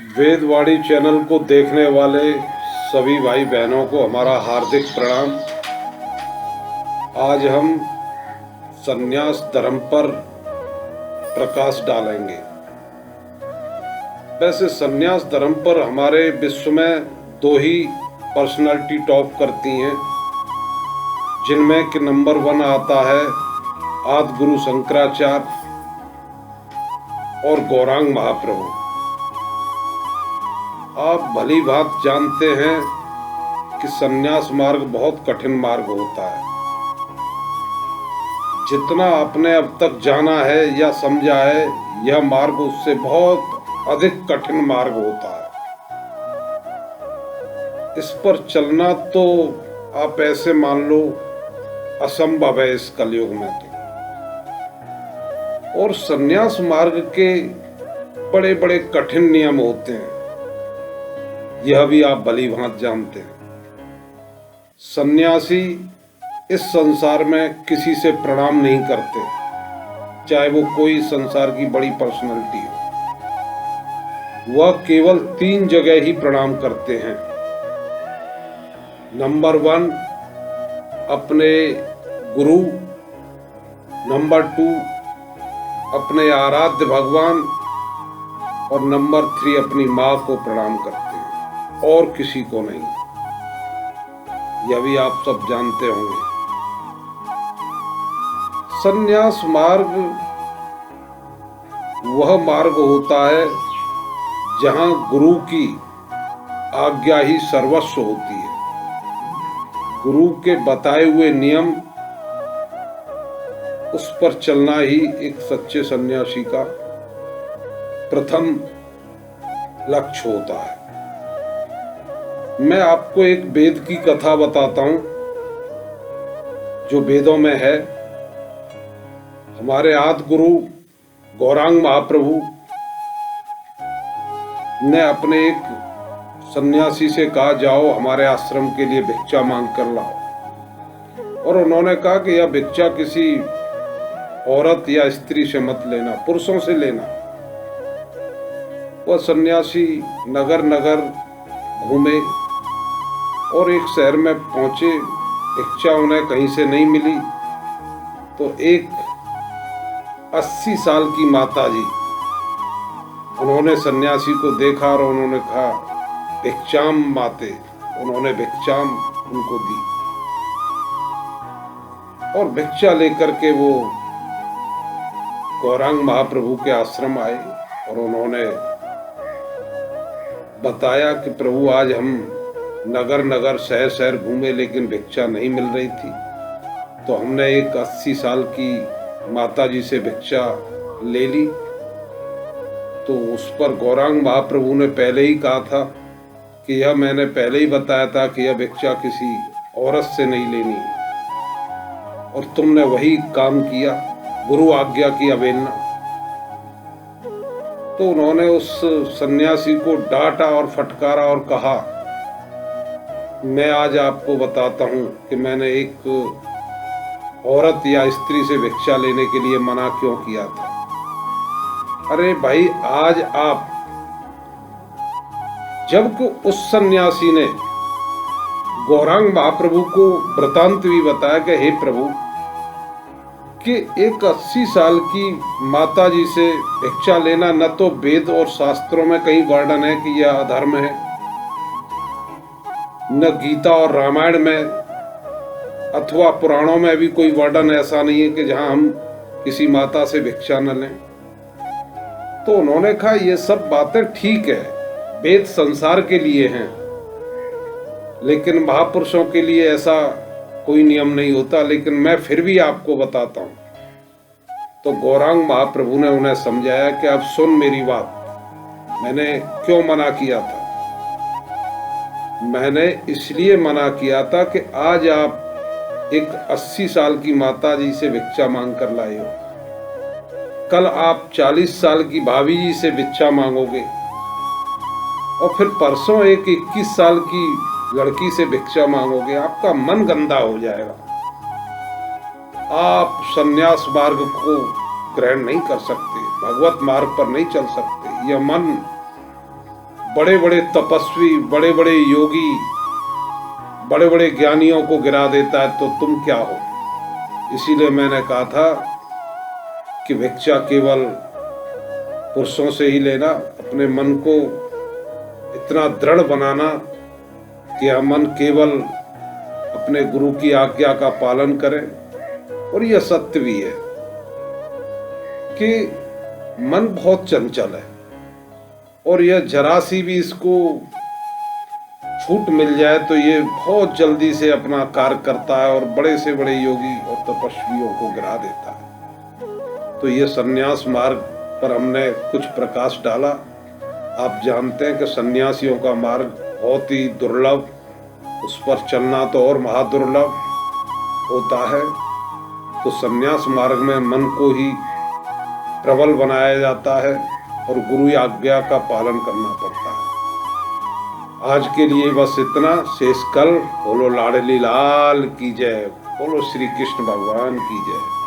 वेदवाणी channel को देखने वाले सभी भाई बहनों को हमारा हार्दिक प्रणाम। आज हम संन्यास धर्म पर प्रकाश डालेंगे। वैसे संन्यास धर्म पर हमारे विश्व में दो ही पर्सनालिटी टॉप करती हैं, जिनमें कि नंबर 1 आता है आदि गुरु शंकराचार्य और गौरांग महाप्रभु। आप भली बात जानते हैं कि संन्यास मार्ग बहुत कठिन मार्ग होता है। जितना आपने अब तक जाना है या समझा है, यह मार्ग उससे बहुत अधिक कठिन मार्ग होता है। इस पर चलना तो आप ऐसे मान लो असंभव है इस कलयुग में तो। और संन्यास मार्ग के बड़े बड़े कठिन नियम होते हैं, यह भी आप भली भांति जानते हैं। सन्यासी इस संसार में किसी से प्रणाम नहीं करते, चाहे वो कोई संसार की बड़ी पर्सनालिटी हो। वह केवल 3 जगह ही प्रणाम करते हैं। नंबर 1 अपने गुरु, नंबर 2 अपने आराध्य भगवान और नंबर 3 अपनी माँ को प्रणाम करते हैं, और किसी को नहीं। यह भी आप सब जानते होंगे। संन्यास मार्ग वह मार्ग होता है जहां गुरु की आज्ञा ही सर्वस्व होती है। गुरु के बताए हुए नियम, उस पर चलना ही एक सच्चे सन्यासी का प्रथम लक्ष्य होता है। मैं आपको एक वेद की कथा बताता हूं जो वेदों में है। हमारे आदि गुरु गौरांग महाप्रभु ने अपने एक सन्यासी से कहा, जाओ हमारे आश्रम के लिए भिक्षा मांग कर लाओ। और उन्होंने कहा कि यह भिक्षा किसी औरत या स्त्री से मत लेना, पुरुषों से लेना। वह सन्यासी नगर नगर घूमे और एक शहर में पहुंचे। भिक्षा उन्हें कहीं से नहीं मिली तो एक 80 साल की माता जी, उन्होंने सन्यासी को देखा और उन्होंने कहा, भिक्षाम माते। उन्होंने भिक्षाम उनको दी और भिक्षा लेकर के वो गौरांग महाप्रभु के आश्रम आए और उन्होंने बताया कि प्रभु आज हम नगर नगर शहर शहर घूमे लेकिन भिक्षा नहीं मिल रही थी, तो हमने एक 80 साल की माता जी से भिक्षा ले ली। तो उस पर गौरांग महाप्रभु ने पहले ही कहा था कि यह मैंने पहले ही बताया था कि यह भिक्षा किसी औरत से नहीं लेनी और तुमने वही काम किया, गुरु आज्ञा की अवहेलना। तो उन्होंने उस सन्यासी को डांटा और फटकारा और कहा, मैं आज आपको बताता हूं कि मैंने एक औरत या स्त्री से भिक्षा लेने के लिए मना क्यों किया था। अरे भाई, आज आप, जबकि उस सन्यासी ने गौरांग महाप्रभु को वृतांत भी बताया कि हे प्रभु, कि एक 80 साल की माता जी से भिक्षा लेना न तो वेद और शास्त्रों में कहीं वर्णन है कि यह अधर्म है, न गीता और रामायण में अथवा पुराणों में भी कोई वर्णन ऐसा नहीं है कि जहां हम किसी माता से भिक्षा न लें। तो उन्होंने कहा, ये सब बातें ठीक है, वेद संसार के लिए हैं, लेकिन महापुरुषों के लिए ऐसा कोई नियम नहीं होता। लेकिन मैं फिर भी आपको बताता हूं। तो गौरांग महाप्रभु ने उन्हें समझाया कि अब सुन मेरी बात, मैंने क्यों मना किया था। मैंने इसलिए मना किया था कि आज आप एक 80 साल की माता जी से भिक्षा मांग कर लाए हो, कल आप 40 साल की भाभी जी से भिक्षा मांगोगे और फिर परसों एक 21 साल की लड़की से भिक्षा मांगोगे। आपका मन गंदा हो जाएगा। आप संन्यास मार्ग को ग्रहण नहीं कर सकते, भगवत मार्ग पर नहीं चल सकते। यह मन बड़े बड़े तपस्वी, बड़े बड़े योगी, बड़े बड़े ज्ञानियों को गिरा देता है, तो तुम क्या हो। इसीलिए मैंने कहा था कि भिक्षा केवल पुरुषों से ही लेना, अपने मन को इतना दृढ़ बनाना कि यह मन केवल अपने गुरु की आज्ञा का पालन करे। और यह सत्य भी है कि मन बहुत चंचल है और यह जरा सी भी इसको छूट मिल जाए तो ये बहुत जल्दी से अपना कार्य करता है और बड़े से बड़े योगी और तपस्वियों को गिरा देता है। तो ये सन्यास मार्ग पर हमने कुछ प्रकाश डाला। आप जानते हैं कि सन्यासियों का मार्ग बहुत ही दुर्लभ, उस पर चलना तो और महादुर्लभ होता है। तो सन्यास मार्ग में मन को ही प्रबल बनाया जाता है और गुरु आज्ञा का पालन करना पड़ता है। आज के लिए बस इतना। शेष कल। बोलो लाडली लाल की जय, बोलो श्री कृष्ण भगवान की जय।